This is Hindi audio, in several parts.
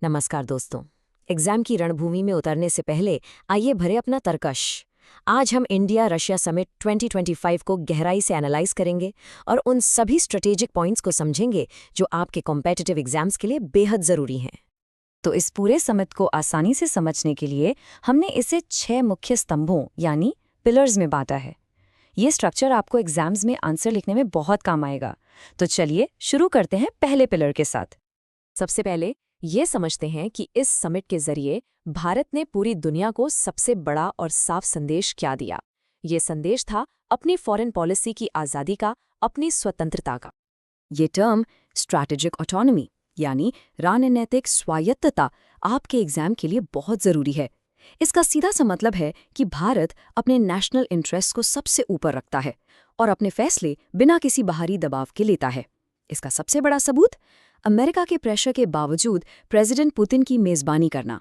नमस्कार दोस्तों। एग्जाम की रणभूमि में उतरने से पहले आइए भरे अपना तर्कश। आज हम इंडिया रशिया समिट 2025 को गहराई से एनालाइज करेंगे और उन सभी स्ट्रेटेजिक पॉइंट्स को समझेंगे जो आपके कॉम्पिटिटिव एग्जाम्स के लिए बेहद ज़रूरी हैं। तो इस पूरे समिट को आसानी से समझने के लिए हमने इसे 6 मुख्य स्तंभों यानी पिलर्स में बांटा है। ये स्ट्रक्चर आपको एग्जाम्स में आंसर लिखने में बहुत काम आएगा। तो चलिए शुरू करते हैं पहले पिलर के साथ। सबसे पहले ये समझते हैं कि इस समिट के जरिए भारत ने पूरी दुनिया को सबसे बड़ा और साफ संदेश क्या दिया। ये संदेश था अपनी फॉरेन पॉलिसी की आज़ादी का, अपनी स्वतंत्रता का। ये टर्म स्ट्रैटेजिक ऑटोनॉमी यानी रणनीतिक स्वायत्तता आपके एग्जाम के लिए बहुत ज़रूरी है। इसका सीधा सा मतलब है कि भारत अपने नेशनल इंटरेस्ट को सबसे ऊपर रखता है और अपने फैसले बिना किसी बाहरी दबाव के लेता है। इसका सबसे बड़ा सबूत अमेरिका के प्रेशर के बावजूद प्रेसिडेंट पुतिन की मेज़बानी करना।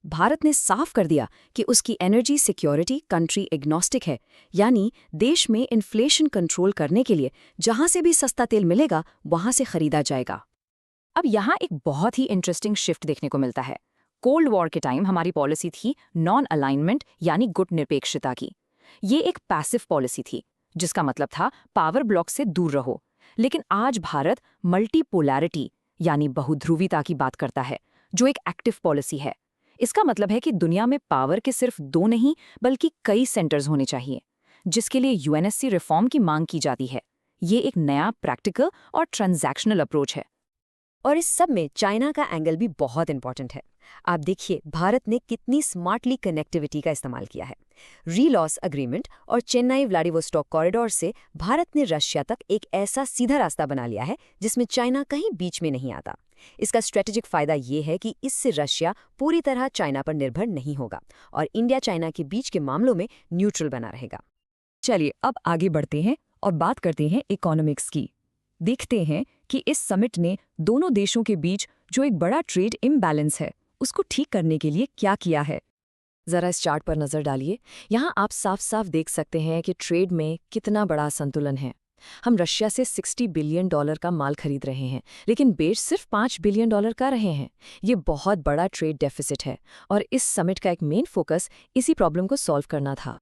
भारत ने साफ कर दिया कि उसकी एनर्जी सिक्योरिटी कंट्री एग्नोस्टिक है, यानी देश में इन्फ्लेशन कंट्रोल करने के लिए जहां से भी सस्ता तेल मिलेगा वहां से खरीदा जाएगा। अब यहाँ एक बहुत ही इंटरेस्टिंग शिफ्ट देखने को मिलता है। कोल्ड वॉर के टाइम हमारी पॉलिसी थी नॉन अलाइनमेंट यानी गुट निरपेक्षता की। ये एक पैसिव पॉलिसी थी जिसका मतलब था पावर ब्लॉक से दूर रहो। लेकिन आज भारत मल्टीपोलैरिटी यानी बहुध्रुवीता की बात करता है, जो एक एक्टिव पॉलिसी है। इसका मतलब है कि दुनिया में पावर के सिर्फ 2 नहीं बल्कि कई सेंटर्स होने चाहिए, जिसके लिए यूएनएससी रिफॉर्म की मांग की जाती है। ये एक नया प्रैक्टिकल और ट्रांजैक्शनल अप्रोच है। और इस सब में चाइना का एंगल भी बहुत इंपॉर्टेंट है। आप देखिए भारत ने कितनी स्मार्टली कनेक्टिविटी का इस्तेमाल किया है। री-लॉस अग्रीमेंट और चेन्नई व्लादिवोस्टॉक कॉरिडोर से भारत ने रशिया तक एक ऐसा सीधा रास्ता बना लिया है जिसमें चाइना कहीं बीच में नहीं आता। इसका स्ट्रेटेजिक फायदा ये है कि इससे रशिया पूरी तरह चाइना पर निर्भर नहीं होगा और इंडिया चाइना के बीच के मामलों में न्यूट्रल बना रहेगा। चलिए अब आगे बढ़ते हैं और बात करते हैं इकोनॉमिक्स की। देखते हैं कि इस समिट ने दोनों देशों के बीच जो एक बड़ा ट्रेड इम्बैलेंस है उसको ठीक करने के लिए क्या किया है। जरा इस चार्ट पर नजर डालिए। यहाँ आप साफ साफ देख सकते हैं कि ट्रेड में कितना बड़ा असंतुलन है। हम रशिया से $60 बिलियन का माल खरीद रहे हैं, लेकिन बेच सिर्फ $5 बिलियन का रहे हैं। ये बहुत बड़ा ट्रेड डेफिसिट है और इस समिट का एक मेन फोकस इसी प्रॉब्लम को सॉल्व करना था।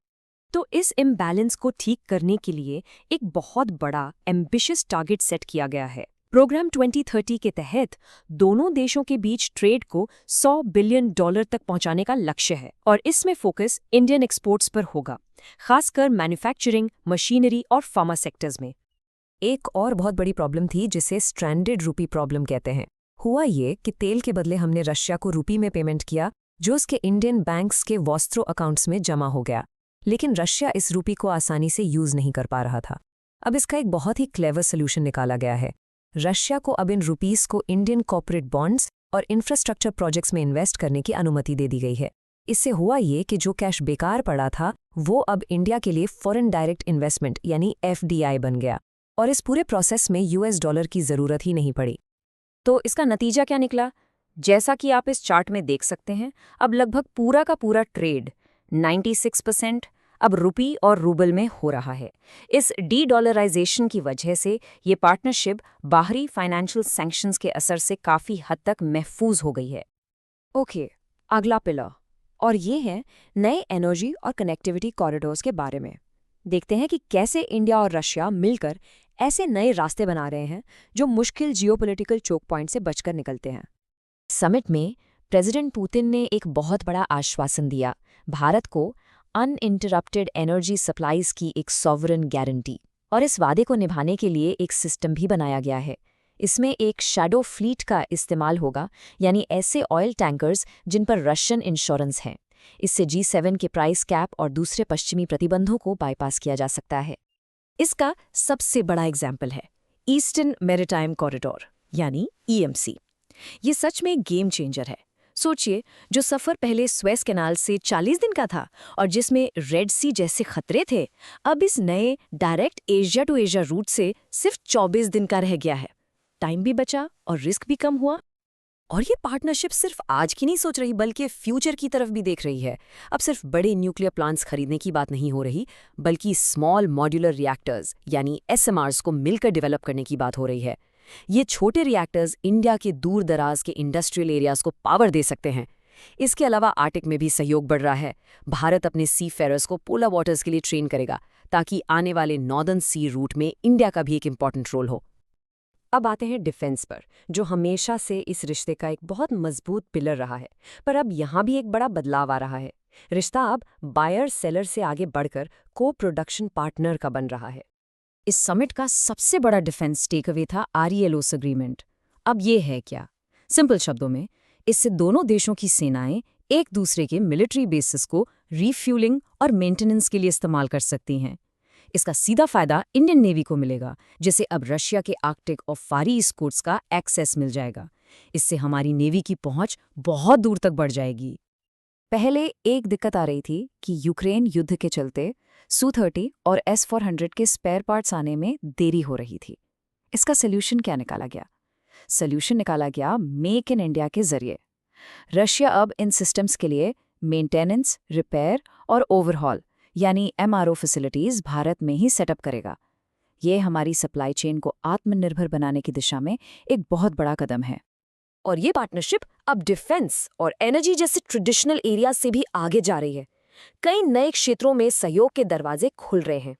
तो इस इम्बैलेंस को ठीक करने के लिए एक बहुत बड़ा एम्बिशियस टारगेट सेट किया गया है। प्रोग्राम 2030 के तहत दोनों देशों के बीच ट्रेड को $100 बिलियन तक पहुंचाने का लक्ष्य है और इसमें फोकस इंडियन एक्सपोर्ट्स पर होगा, खासकर मैन्युफैक्चरिंग, मशीनरी और फार्मा सेक्टर्स में। एक और बहुत बड़ी प्रॉब्लम थी जिसे स्ट्रैंडेड रूपी प्रॉब्लम कहते हैं। हुआ ये कि तेल के बदले हमने रशिया को रूपी में पेमेंट किया, जो उसके इंडियन बैंक्स के वॉस्त्रो अकाउंट्स में जमा हो गया। लेकिन रशिया इस रूपी को आसानी से यूज नहीं कर पा रहा था। अब इसका एक बहुत ही क्लेवर सोल्यूशन निकाला गया है। रशिया को अब इन रुपीस को इंडियन कॉर्पोरेट बॉन्ड्स और इंफ्रास्ट्रक्चर प्रोजेक्ट्स में इन्वेस्ट करने की अनुमति दे दी गई है। इससे हुआ ये कि जो कैश बेकार पड़ा था वो अब इंडिया के लिए फॉरेन डायरेक्ट इन्वेस्टमेंट यानी FDI बन गया और इस पूरे प्रोसेस में US डॉलर की ज़रूरत ही नहीं पड़ी। तो इसका नतीजा क्या निकला? जैसा कि आप इस चार्ट में देख सकते हैं, अब लगभग पूरा का पूरा ट्रेड 96% अब रुपी और रूबल में हो रहा है। इस डी-डॉलराइजेशन की वजह से ये पार्टनरशिप बाहरी फाइनेंशियल सैंक्शंस के असर से काफ़ी हद तक महफूज हो गई है। ओके, अगला पिलर और ये है नए एनर्जी और कनेक्टिविटी कॉरिडोर्स के बारे में। देखते हैं कि कैसे इंडिया और रशिया मिलकर ऐसे नए रास्ते बना रहे हैं जो मुश्किल जियोपॉलिटिकल चोक पॉइंट से बचकर निकलते हैं। समिट में प्रेसिडेंट पुतिन ने एक बहुत बड़ा आश्वासन दिया, भारत को अनइंटरप्टेड एनर्जी सप्लाईज की एक सॉवरन गारंटी, और इस वादे को निभाने के लिए एक सिस्टम भी बनाया गया है। इसमें एक शैडो फ्लीट का इस्तेमाल होगा, यानी ऐसे ऑयल टैंकर्स जिन पर रशियन इंश्योरेंस है। इससे G7 के प्राइस कैप और दूसरे पश्चिमी प्रतिबंधों को बाईपास किया जा सकता है। इसका सबसे बड़ा एग्जाम्पल है ईस्टर्न मैरीटाइम कॉरिडोर यानी EMC। ये सच में गेम चेंजर है। सोचिए, जो सफ़र पहले स्वेज कैनाल से 40 दिन का था और जिसमें रेड सी जैसे खतरे थे, अब इस नए direct Asia to Asia route से सिर्फ 24 दिन का रह गया है। टाइम भी बचा और रिस्क भी कम हुआ। और ये पार्टनरशिप सिर्फ आज की नहीं सोच रही बल्कि फ्यूचर की तरफ भी देख रही है। अब सिर्फ बड़े न्यूक्लियर प्लांट्स खरीदने की बात नहीं हो रही, बल्कि स्मॉल मॉड्यूलर रिएक्टर्स यानी SMRs को मिलकर डेवलप करने की बात हो रही है। ये छोटे रिएक्टर्स इंडिया के दूर दराज के इंडस्ट्रियल एरियाज को पावर दे सकते हैं। इसके अलावा आर्टिक में भी सहयोग बढ़ रहा है। भारत अपने सी फेरर्स को पोलर वाटर्स के लिए ट्रेन करेगा ताकि आने वाले नॉर्दर्न सी रूट में इंडिया का भी एक इम्पॉर्टेंट रोल हो। अब आते हैं डिफेंस पर, जो हमेशा से इस रिश्ते का एक बहुत मजबूत पिलर रहा है। पर अब यहाँ भी एक बड़ा बदलाव आ रहा है। रिश्ता अब बायर सेलर से आगे बढ़कर को प्रोडक्शन पार्टनर का बन रहा है। इस समिट का सबसे बड़ा डिफेंस टेकअवे था आरईएलओएस एग्रीमेंट। अब ये है क्या? सिंपल शब्दों में, इससे दोनों देशों की सेनाएं एक दूसरे के मिलिट्री बेसिस को रीफ्यूलिंग और मेंटेनेंस के लिए इस्तेमाल कर सकती हैं। इसका सीधा फायदा इंडियन नेवी को मिलेगा, जिसे अब रशिया के आर्कटिक और फार ईस्ट कोस्ट्स का एक्सेस मिल जाएगा। इससे हमारी नेवी की पहुंच बहुत दूर तक बढ़ जाएगी। पहले एक दिक्कत आ रही थी कि यूक्रेन युद्ध के चलते Su-30 और S-400 के स्पेयर पार्ट्स आने में देरी हो रही थी। इसका सल्यूशन क्या निकाला गया? सल्यूशन निकाला गया मेक इन इंडिया के जरिए। रशिया अब इन सिस्टम्स के लिए मेंटेनेंस, रिपेयर और ओवरहॉल यानी MRO फैसिलिटीज भारत में ही सेटअप करेगा। ये हमारी सप्लाई चेन को आत्मनिर्भर बनाने की दिशा में एक बहुत बड़ा कदम है। और ये पार्टनरशिप अब डिफेंस और एनर्जी जैसे ट्रेडिशनल एरिया से भी आगे जा रही है। कई नए क्षेत्रों में सहयोग के दरवाजे खुल रहे हैं।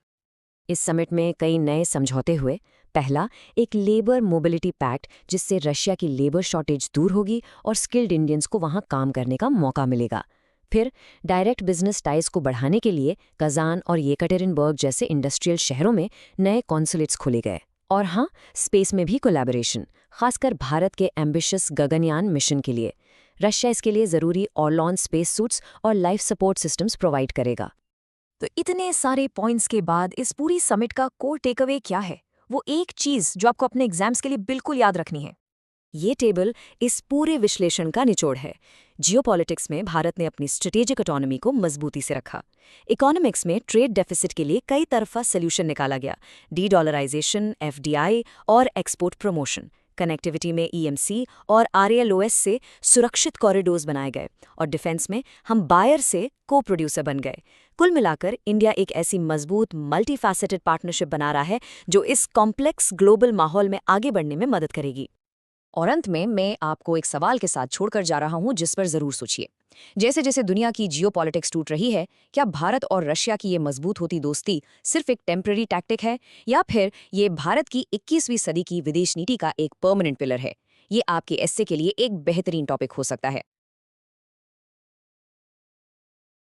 इस समिट में कई नए समझौते हुए। पहला, एक लेबर मोबिलिटी पैक्ट, जिससे रशिया की लेबर शॉर्टेज दूर होगी और स्किल्ड इंडियंस को वहां काम करने का मौका मिलेगा। फिर डायरेक्ट बिजनेस टाइज को बढ़ाने के लिए कजान और येकटेरिनबर्ग जैसे इंडस्ट्रियल शहरों में नए कॉन्सुलेट्स खोले गए। और हाँ, स्पेस में भी कोलैबोरेशन, खासकर भारत के एम्बिशियस गगनयान मिशन के लिए। रशिया इसके लिए ज़रूरी ऑल-ऑन स्पेस सूट्स और लाइफ सपोर्ट सिस्टम्स प्रोवाइड करेगा। तो इतने सारे पॉइंट्स के बाद इस पूरी समिट का कोर टेकअवे क्या है? वो एक चीज़ जो आपको अपने एग्जाम्स के लिए बिल्कुल याद रखनी है। ये टेबल इस पूरे विश्लेषण का निचोड़ है। जियोपॉलिटिक्स में भारत ने अपनी स्ट्रेटेजिक ऑटोनॉमी को मजबूती से रखा। इकोनॉमिक्स में ट्रेड डेफिसिट के लिए कई तरफा सॉल्यूशन निकाला गया, डी-डॉलराइजेशन, FDI और एक्सपोर्ट प्रमोशन। कनेक्टिविटी में EMC और RALOS से सुरक्षित कॉरिडोर्स बनाए गए। और डिफेंस में हम बायर से को प्रोड्यूसर बन गए। कुल मिलाकर इंडिया एक ऐसी मजबूत मल्टी फैसेटेड पार्टनरशिप बना रहा है जो इस कॉम्प्लेक्स ग्लोबल माहौल में आगे बढ़ने में मदद करेगी। और अंत में मैं आपको एक सवाल के साथ छोड़कर जा रहा हूं, जिस पर जरूर सोचिए। जैसे जैसे दुनिया की जियोपॉलिटिक्स टूट रही है, क्या भारत और रशिया की ये मजबूत होती दोस्ती सिर्फ एक टेम्पररी टैक्टिक है, या फिर ये भारत की 21वीं सदी की विदेश नीति का एक परमानेंट पिलर है? ये आपके एस्से के लिए एक बेहतरीन टॉपिक हो सकता है।